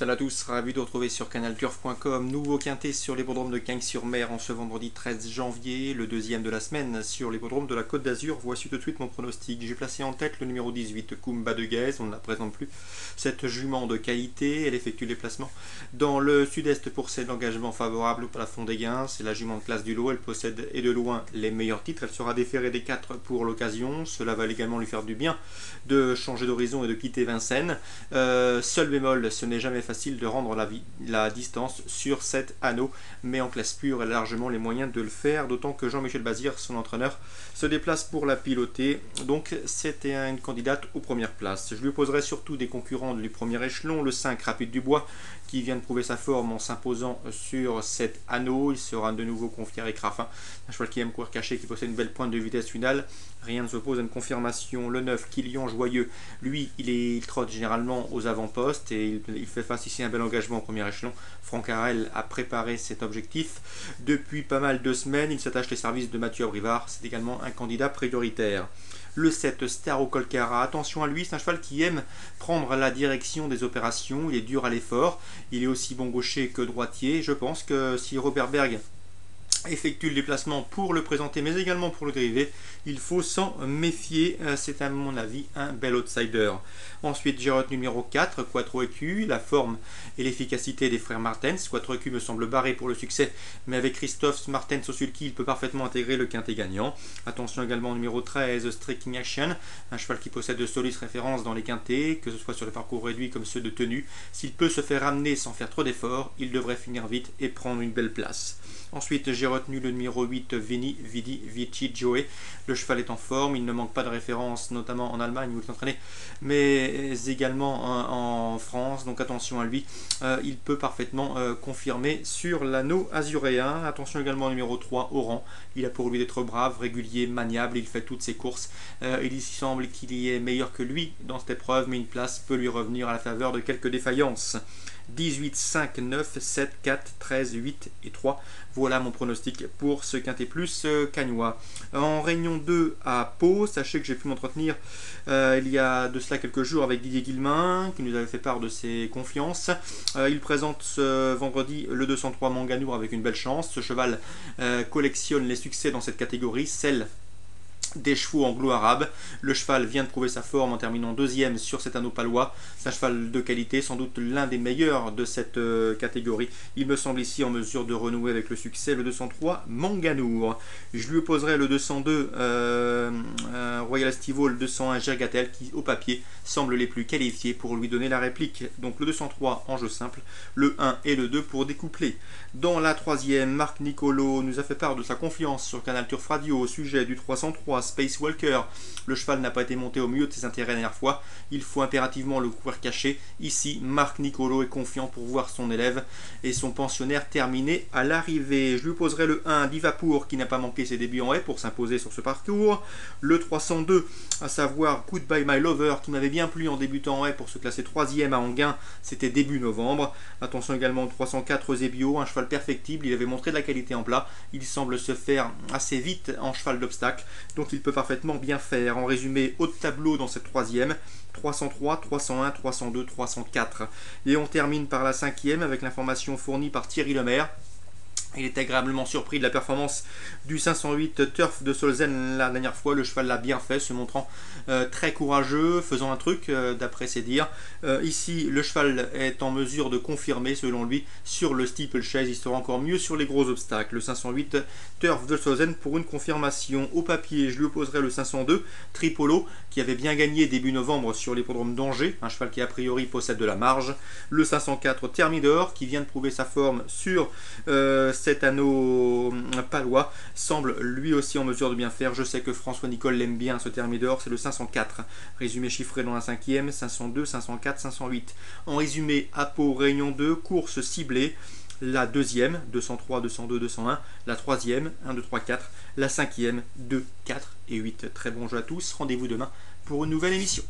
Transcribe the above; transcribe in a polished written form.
Salut à tous, ravi de vous retrouver sur canalturf.com. Nouveau quintet sur l'hippodrome de Cagnes-sur-Mer en ce vendredi 13 janvier, le deuxième de la semaine sur l'hippodrome de la Côte d'Azur. Voici tout de suite mon pronostic. J'ai placé en tête le numéro 18, Kumba de Guèze. On ne la présente plus. Cette jument de qualité, elle effectue les placements dans le sud-est pour ses engagements favorables au plafond des gains. C'est la jument de classe du lot. Elle possède et de loin les meilleurs titres. Elle sera déférée des 4 pour l'occasion. Cela va également lui faire du bien de changer d'horizon et de quitter Vincennes. Seul bémol, ce n'est jamais facile de rendre la distance sur cet anneau, mais en classe pure, elle a largement les moyens de le faire, d'autant que Jean-Michel Bazir, son entraîneur, se déplace pour la piloter, donc c'était une candidate aux premières places. Je lui opposerai surtout des concurrents du premier échelon, le 5 Rapide du Bois, qui vient de prouver sa forme en s'imposant sur cet anneau. Il sera de nouveau confié avec Raffin, un cheval qui aime courir caché, qui possède une belle pointe de vitesse finale. Rien ne s'oppose à une confirmation. Le 9, Kilian Joyeux, lui, il trotte généralement aux avant-postes et il fait face ici à un bel engagement au premier échelon. Franck Harel a préparé cet objectif depuis pas mal de semaines. Il s'attache les services de Mathieu Abrivard. C'est également un candidat prioritaire. Le 7, Staro Colcara, attention à lui, c'est un cheval qui aime prendre la direction des opérations. Il est dur à l'effort. Il est aussi bon gaucher que droitier. Je pense que si Robert Berg effectue le déplacement pour le présenter, mais également pour le dériver, il faut s'en méfier. C'est à mon avis un bel outsider. Ensuite, j'ai retenu numéro 4, Quattro Écu, la forme et l'efficacité des frères Martens. Quattro Écu me semble barré pour le succès, mais avec Christophe Martens au sulky, il peut parfaitement intégrer le quintet gagnant. Attention également au numéro 13, Striking Action, un cheval qui possède de solides références dans les quintets, que ce soit sur les parcours réduits comme ceux de tenue. S'il peut se faire ramener sans faire trop d'efforts, il devrait finir vite et prendre une belle place. Ensuite, j'ai retenu le numéro 8, Vini Vidi Vici Joe. Le cheval est en forme, il ne manque pas de références, notamment en Allemagne où il est entraîné, mais également en France, donc attention à lui. Il peut parfaitement confirmer sur l'anneau azuréen. Attention également au numéro 3, Oran. Il a pour lui d'être brave, régulier, maniable, il fait toutes ses courses. Il semble qu'il y est meilleur que lui dans cette épreuve, mais une place peut lui revenir à la faveur de quelques défaillances. 18, 5, 9, 7, 4, 13, 8 et 3. Voilà mon pronostic pour ce quintet plus cagnois. En réunion 2 à Pau, sachez que j'ai pu m'entretenir il y a de cela quelques jours avec Didier Guillemin, qui nous avait fait part de ses confiances. Il présente ce vendredi le 203 Manganour avec une belle chance. Ce cheval collectionne les succès dans cette catégorie, celle des chevaux anglo-arabes. Le cheval vient de prouver sa forme en terminant deuxième sur cet anneau palois. C'est un cheval de qualité, sans doute l'un des meilleurs de cette catégorie. Il me semble ici en mesure de renouer avec le succès le 203 Manganour. Je lui opposerai le 202 Royal Estivo, le 201 Gergatel qui au papier semblent les plus qualifiés pour lui donner la réplique. Donc le 203 en jeu simple, le 1 et le 2 pour découpler. Dans la troisième, Marc Nicolo nous a fait part de sa confiance sur Canal Turf Radio au sujet du 303 Space Walker. Le cheval n'a pas été monté au mieux de ses intérêts la dernière fois. Il faut impérativement le courir caché. Ici, Marc Nicolo est confiant pour voir son élève et son pensionnaire terminer à l'arrivée. Je lui poserai le 1 Divapour qui n'a pas manqué ses débuts en haie pour s'imposer sur ce parcours. Le 302, à savoir Goodbye My Lover qui m'avait bien plu en débutant en haie pour se classer 3e à Anguin. C'était début novembre. Attention également au 304 Zebio, un cheval perfectible. Il avait montré de la qualité en plat. Il semble se faire assez vite en cheval d'obstacle. Donc il peut parfaitement bien faire. En résumé, haut de tableau dans cette troisième, 303, 301, 302, 304. Et on termine par la cinquième avec l'information fournie par Thierry Lemaire. Il est agréablement surpris de la performance du 508 Turf de Solzen la dernière fois. Le cheval l'a bien fait, se montrant très courageux, faisant un truc d'après ses dires. Ici, le cheval est en mesure de confirmer, selon lui, sur le steeplechase. Il sera encore mieux sur les gros obstacles. Le 508 Turf de Solzen pour une confirmation. Au papier, je lui opposerai le 502 Tripolo, qui avait bien gagné début novembre sur l'hippodrome d'Angers. Un cheval qui a priori possède de la marge. Le 504 Thermidor, qui vient de prouver sa forme sur cet anneau palois, semble lui aussi en mesure de bien faire. Je sais que François Nicole l'aime bien ce Thermidor, c'est le 504. Résumé chiffré dans la cinquième, 502, 504, 508. En résumé, à Pau, réunion 2, course ciblée. La deuxième, 203, 202, 201. La troisième, 1, 2, 3, 4. La cinquième, 2, 4 et 8. Très bon jeu à tous. Rendez-vous demain pour une nouvelle émission.